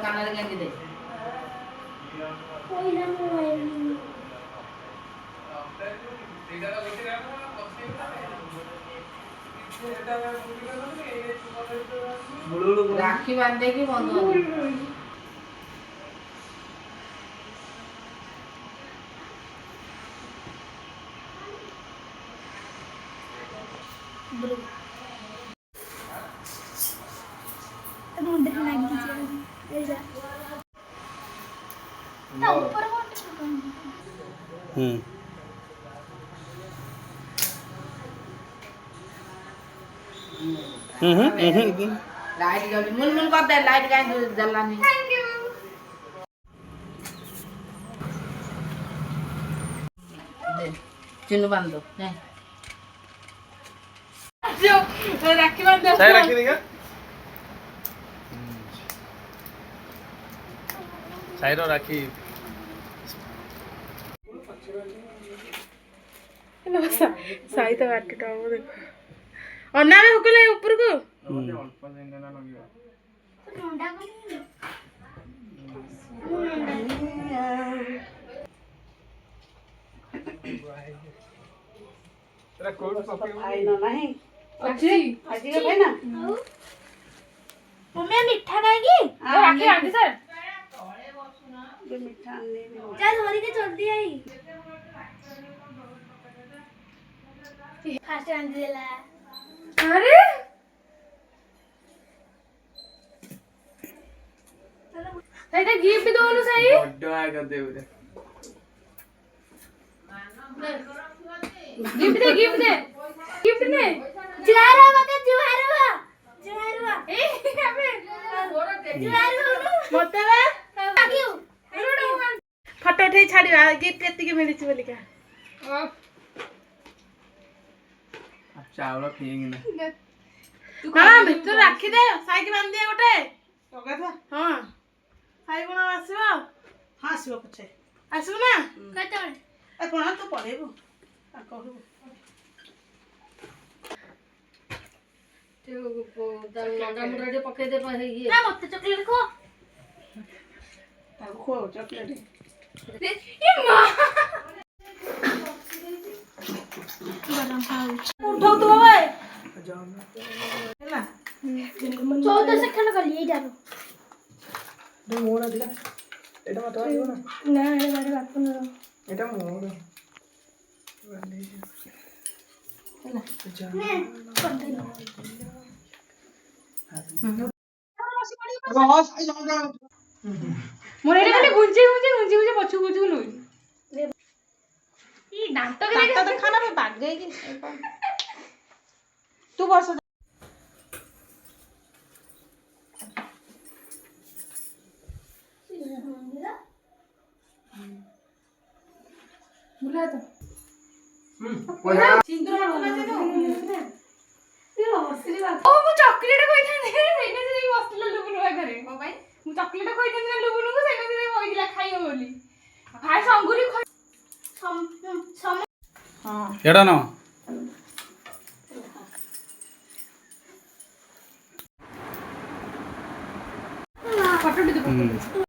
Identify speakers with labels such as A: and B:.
A: কানারে গেঞ্জি দে রাখি বাঁধে কি বন্ধ
B: मुंडे लग दीजिए ना ऊपर
A: लाइट जल्दी मुलमुल कर दे लाइट का जला नहीं थैंक यू चिन्नू बांध दो जो राखी बांध दो
C: सही राखी देगा साइरो राखी
D: साई तो बाटे टाव देखो और ना में हुकले ऊपर को
C: अल्प दिन ना लगियो
B: मुंडा को
C: तेरा कोड कॉपी
D: भाई ना नहीं
A: अच्छी
D: आजी का भाई ना
B: मम्मी मिठा खाएगी
D: राखी आंटी सर ये मिठा आने में
B: चल होली के जल्दी आई फास्ट आंटी ला
D: अरे এটা গিফট দোনো সাই
C: বড় আগে দে ওরে
D: गिफ्ट दे गिफ्ट ने
B: जुआरवा के जुआरवा ए अबे जुआरवा
D: मतबा
B: क्यों
D: फोटो उठे छाड़िबा गिफ्ट केति के मिलिछ बोलिका
C: चावल फेंग ना
D: हां भितर राखी दे साई के बांध दिए गोटे टका था हां साई कोन आसीबो हां आसीबो पछे आसीबो ना
B: कते
D: ए कोन तो पड़ेबो आ कहू
A: लंडा मुंडा जे पके दे पर ये
B: ना मत चॉकलेट खो
D: ताको खो चॉकलेट
B: ये मां गरम पाउच
D: उठाओ तो बाबा ହେଲା
B: 14 सेकंड कर लिए जाबो
C: दे मोरा दिला এটা মত আইবো না
B: ना ये बारे बात न
C: এটা মোরা
B: ने कंटिन्यू
C: रस
D: मोरे खाली गुंजी पछु गुजु नु
B: ये दांत के
D: दांत तो खाना पे भाग गई कि तू बस बुला तो सिंदूर बुला दे तो ओ मु चॉकलेट कोइ थाने सेने से बसला लुबुनु घरे ओ भाई मु चॉकलेट कोइ थाने लुबुनु को सेने से होइला खाइयो बोली भाई संगुरी
B: सम सम
D: हां
C: एडा न
D: फोटो दे